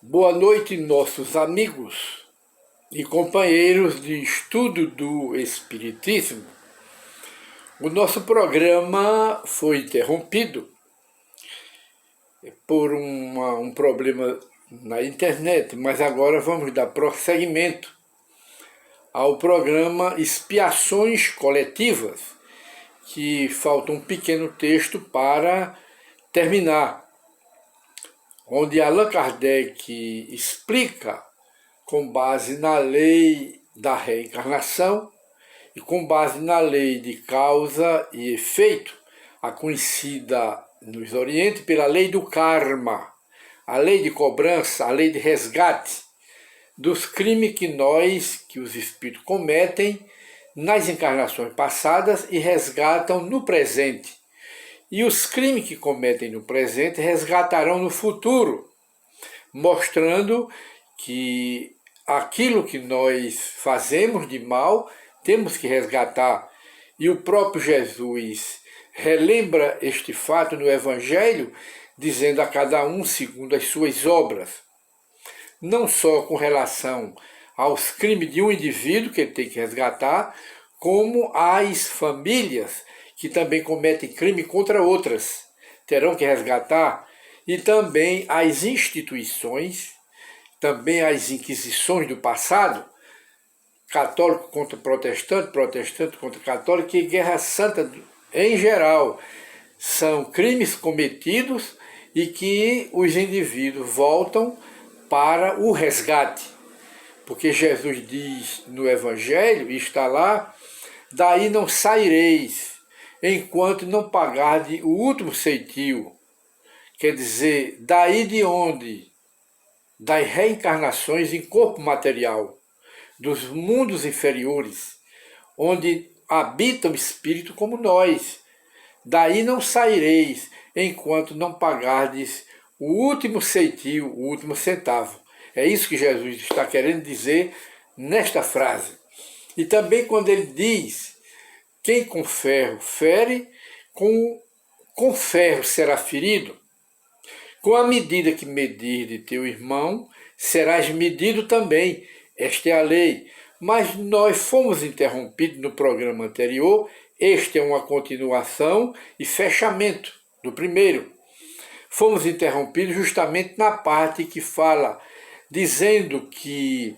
Boa noite, nossos amigos e companheiros de estudo do Espiritismo. O nosso programa foi interrompido por um problema na internet, mas agora vamos dar prosseguimento ao programa Expiações Coletivas, que falta um pequeno texto para terminar, onde Allan Kardec explica, com base na lei da reencarnação e com base na lei de causa e efeito, a conhecida nos Oriente pela lei do karma, a lei de cobrança, a lei de resgate dos crimes que os espíritos cometem nas encarnações passadas e resgatam no presente. E os crimes que cometem no presente resgatarão no futuro, mostrando que aquilo que nós fazemos de mal, temos que resgatar. E o próprio Jesus relembra este fato no Evangelho, dizendo a cada um segundo as suas obras. Não só com relação aos crimes de um indivíduo que ele tem que resgatar, como às famílias que também cometem crime contra outras, terão que resgatar, e também as instituições, também as inquisições do passado, católico contra protestante, protestante contra católico, e guerra santa em geral. São crimes cometidos e que os indivíduos voltam para o resgate. Porque Jesus diz no Evangelho, e está lá, daí não saireis, enquanto não pagardes o último ceitil. Quer dizer, daí de onde? Das reencarnações em corpo material, dos mundos inferiores, onde habita o espírito como nós. Daí não saireis, enquanto não pagardes o último ceitil, o último centavo. É isso que Jesus está querendo dizer nesta frase. E também quando ele diz: quem com ferro fere, com ferro será ferido. Com a medida que medir de teu irmão, serás medido também. Esta é a lei. Mas nós fomos interrompidos no programa anterior. Este é uma continuação e fechamento do primeiro. Fomos interrompidos justamente na parte que fala, dizendo que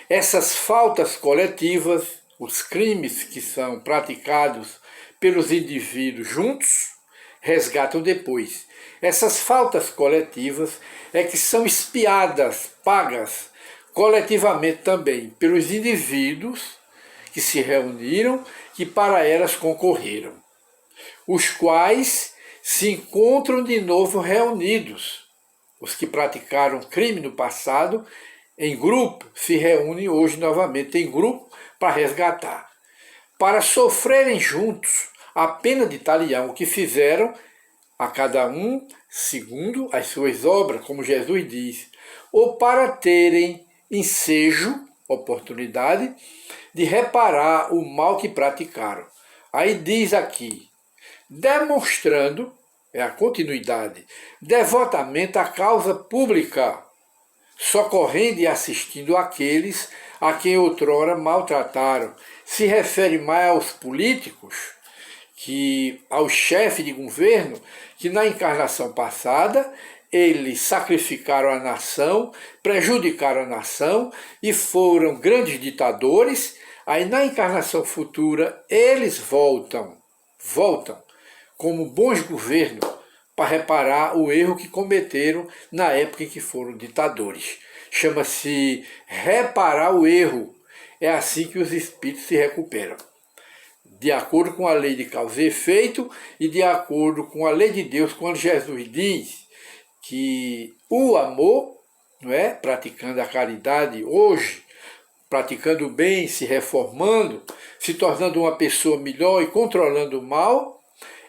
essas faltas coletivas, os crimes que são praticados pelos indivíduos juntos, resgatam depois. Essas faltas coletivas é que são expiadas, pagas coletivamente também pelos indivíduos que se reuniram e para elas concorreram, os quais se encontram de novo reunidos. Os que praticaram crime no passado, em grupo, se reúnem hoje novamente em grupo para resgatar, para sofrerem juntos a pena de talião que fizeram, a cada um segundo as suas obras, como Jesus diz, ou para terem ensejo, oportunidade, de reparar o mal que praticaram. Aí diz aqui, demonstrando, é a continuidade, devotamente a causa pública, socorrendo e assistindo aqueles a quem outrora maltrataram. Se refere mais aos políticos, aos chefes de governo, que na encarnação passada eles sacrificaram a nação, prejudicaram a nação e foram grandes ditadores. Aí na encarnação futura eles voltam como bons governos para reparar o erro que cometeram na época em que foram ditadores. Chama-se reparar o erro. É assim que os espíritos se recuperam, de acordo com a lei de causa e efeito e de acordo com a lei de Deus, quando Jesus diz que o amor, não é, praticando a caridade hoje, praticando o bem, se reformando, se tornando uma pessoa melhor e controlando o mal,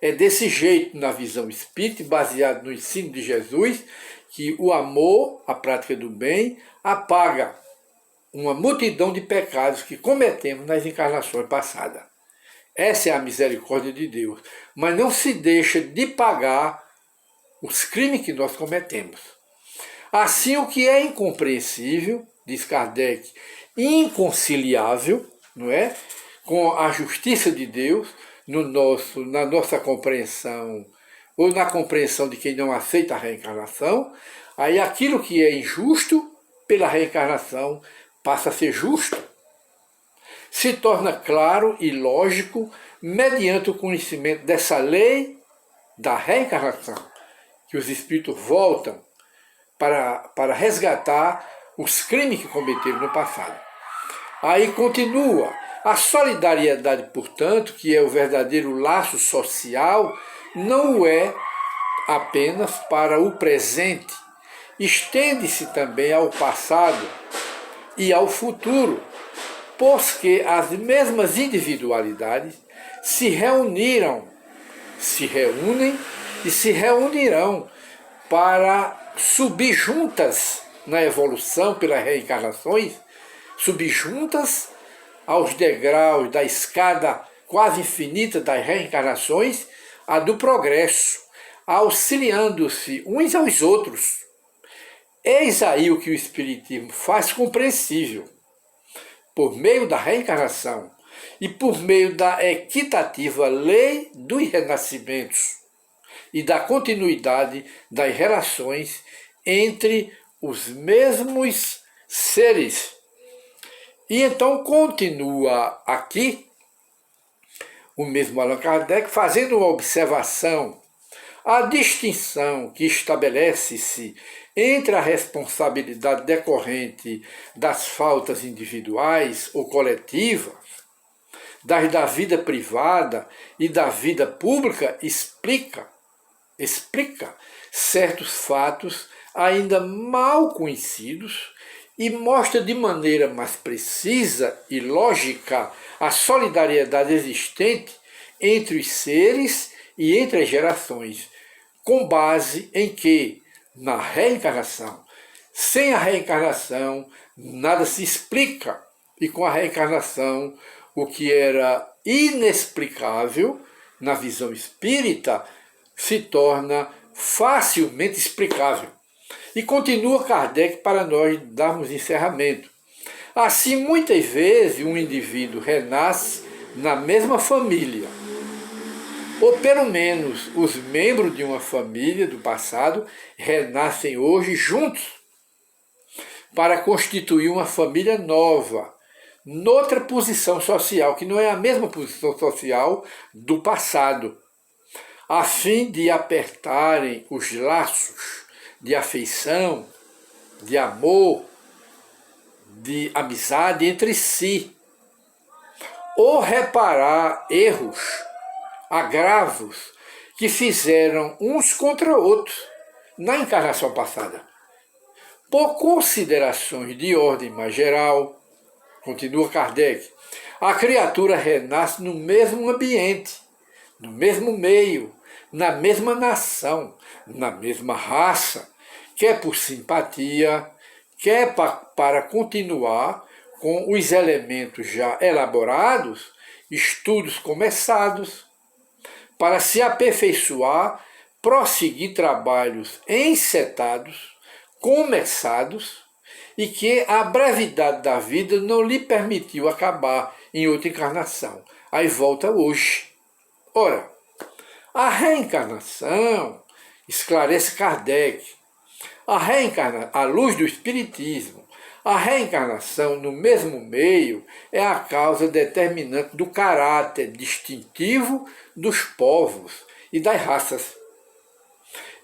é desse jeito, na visão espírita, baseado no ensino de Jesus, que o amor, a prática do bem, apaga uma multidão de pecados que cometemos nas encarnações passadas. Essa é a misericórdia de Deus. Mas não se deixa de pagar os crimes que nós cometemos. Assim, o que é incompreensível, diz Kardec, inconciliável, não é? Com a justiça de Deus, na nossa compreensão, ou na compreensão de quem não aceita a reencarnação, aí aquilo que é injusto, pela reencarnação, passa a ser justo. Se torna claro e lógico mediante o conhecimento dessa lei da reencarnação, que os espíritos voltam para resgatar os crimes que cometeram no passado. Aí continua, a solidariedade, portanto, que é o verdadeiro laço social, não o é apenas para o presente, estende-se também ao passado e ao futuro, pois que as mesmas individualidades se reúnem e se reunirão para subir juntas na evolução pelas reencarnações, subir juntas aos degraus da escada quase infinita das reencarnações, a do progresso, auxiliando-se uns aos outros. Eis aí o que o Espiritismo faz compreensível. Por meio da reencarnação e por meio da equitativa lei dos renascimentos e da continuidade das relações entre os mesmos seres. E então continua aqui o mesmo Allan Kardec fazendo uma observação. A distinção que estabelece-se entre a responsabilidade decorrente das faltas individuais ou coletivas, das da vida privada e da vida pública, explica certos fatos ainda mal conhecidos e mostra de maneira mais precisa e lógica a solidariedade existente entre os seres e entre as gerações, com base em que, na reencarnação, sem a reencarnação, nada se explica, e com a reencarnação, o que era inexplicável na visão espírita se torna facilmente explicável. E continua Kardec para nós darmos encerramento. Assim, muitas vezes, um indivíduo renasce na mesma família, ou pelo menos os membros de uma família do passado renascem hoje juntos para constituir uma família nova, noutra posição social, que não é a mesma posição social do passado, a fim de apertarem os laços de afeição, de amor, de amizade entre si, ou reparar erros, agravos que fizeram uns contra outros na encarnação passada. Por considerações de ordem mais geral, continua Kardec, a criatura renasce no mesmo ambiente, no mesmo meio, na mesma nação, na mesma raça, quer por simpatia, quer para continuar com os elementos já elaborados, estudos começados, para se aperfeiçoar, prosseguir trabalhos encetados, começados, e que a brevidade da vida não lhe permitiu acabar em outra encarnação. Aí volta hoje. Ora, a reencarnação, esclarece Kardec, à luz do Espiritismo, a reencarnação no mesmo meio é a causa determinante do caráter distintivo dos povos e das raças.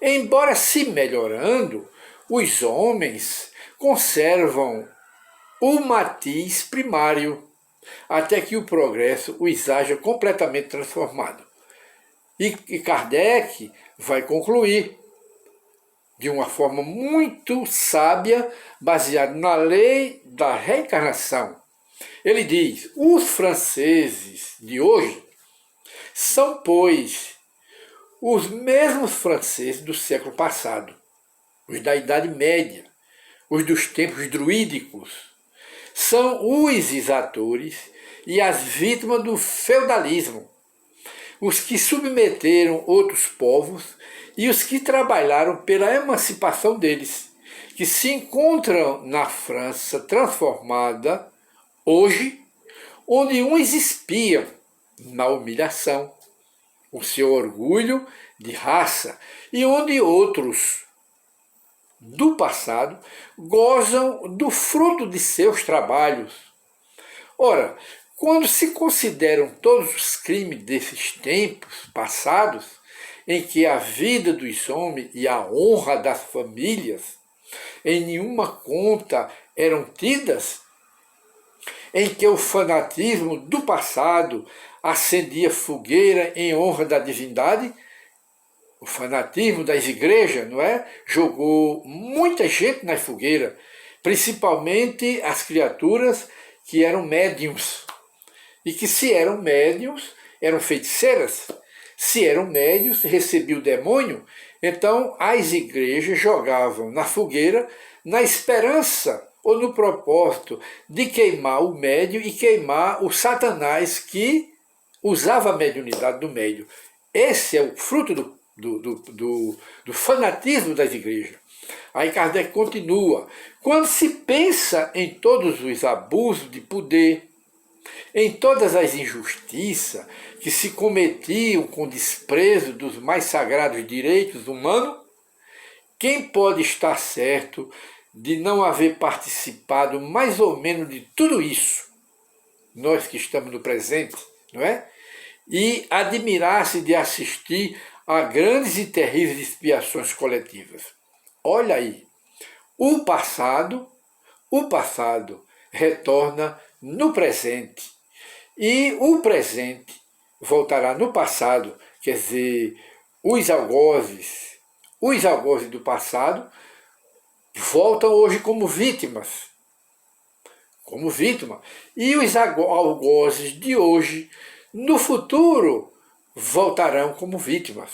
Embora se melhorando, os homens conservam o matiz primário, até que o progresso os haja completamente transformado. E Kardec vai concluir de uma forma muito sábia, baseada na lei da reencarnação. Ele diz, os franceses de hoje são, pois, os mesmos franceses do século passado, os da Idade Média, os dos tempos druídicos. São os exatores e as vítimas do feudalismo, os que submeteram outros povos e os que trabalharam pela emancipação deles, que se encontram na França transformada hoje, onde uns espiam na humilhação, o seu orgulho de raça, e onde outros do passado gozam do fruto de seus trabalhos. Ora, quando se consideram todos os crimes desses tempos passados, em que a vida dos homens e a honra das famílias em nenhuma conta eram tidas, em que o fanatismo do passado acendia fogueira em honra da divindade, o fanatismo das igrejas, não é? Jogou muita gente na fogueira, principalmente as criaturas que eram médiums, e que se eram médiums, eram feiticeiras. Se eram médiums, recebiam o demônio, então as igrejas jogavam na fogueira na esperança ou no propósito de queimar o médium e queimar o Satanás que usava a mediunidade do médium. Esse é o fruto do fanatismo das igrejas. Aí Kardec continua: quando se pensa em todos os abusos de poder, em todas as injustiças que se cometiam com desprezo dos mais sagrados direitos humanos, quem pode estar certo de não haver participado mais ou menos de tudo isso, nós que estamos no presente, não é? E admirar-se de assistir a grandes e terríveis expiações coletivas. Olha aí, o passado retorna no presente. E o presente voltará no passado, quer dizer, os algozes do passado voltam hoje como vítimas. E os algozes de hoje, no futuro, voltarão como vítimas,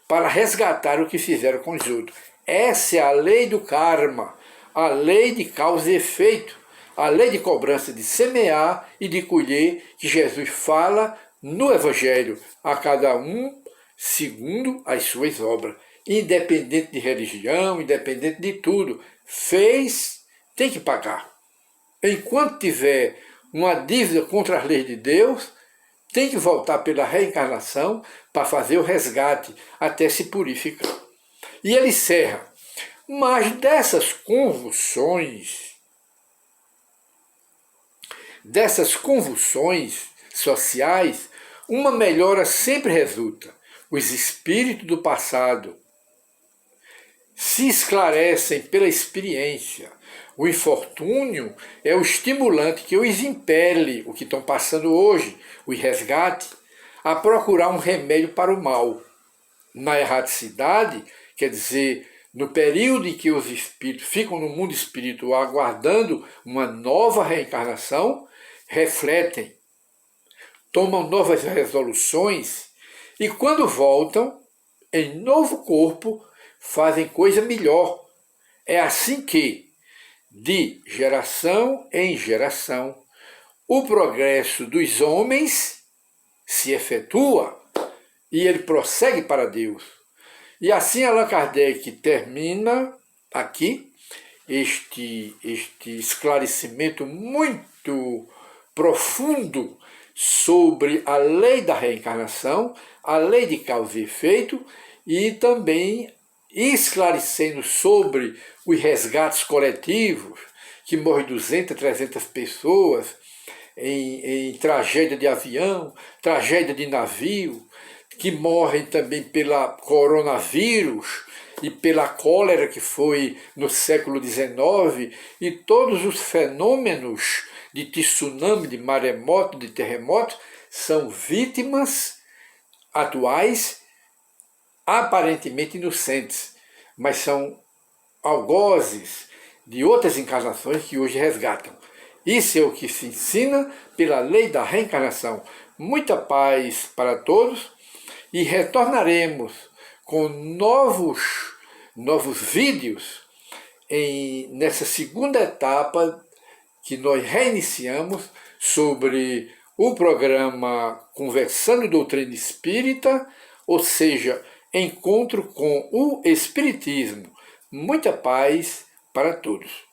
para resgatar o que fizeram com os outros. Essa é a lei do karma, a lei de causa e efeito, a lei de cobrança de semear e de colher, que Jesus fala no Evangelho, a cada um segundo as suas obras, independente de religião, independente de tudo. Fez, tem que pagar. Enquanto tiver uma dívida contra as leis de Deus, tem que voltar pela reencarnação para fazer o resgate, até se purificar. E ele encerra: mas dessas convulsões sociais, uma melhora sempre resulta. Os espíritos do passado se esclarecem pela experiência. O infortúnio é o estimulante que os impele, o que estão passando hoje, o resgate, a procurar um remédio para o mal. Na erraticidade, quer dizer, no período em que os espíritos ficam no mundo espiritual aguardando uma nova reencarnação, refletem, tomam novas resoluções e quando voltam, em novo corpo, fazem coisa melhor. É assim que, de geração em geração, o progresso dos homens se efetua e ele prossegue para Deus. E assim Allan Kardec termina aqui este esclarecimento muito profundo sobre a lei da reencarnação, a lei de causa e efeito, e também esclarecendo sobre os resgates coletivos, que morrem 200, 300 pessoas em tragédia de avião, tragédia de navio, que morrem também pela coronavírus e pela cólera que foi no século XIX, e todos os fenômenos de tsunami, de maremoto, de terremoto, são vítimas atuais, aparentemente inocentes, mas são algozes de outras encarnações que hoje resgatam. Isso é o que se ensina pela lei da reencarnação. Muita paz para todos e retornaremos com novos vídeos nessa segunda etapa que nós reiniciamos sobre o programa Conversando Doutrina Espírita, ou seja, encontro com o Espiritismo. Muita paz para todos.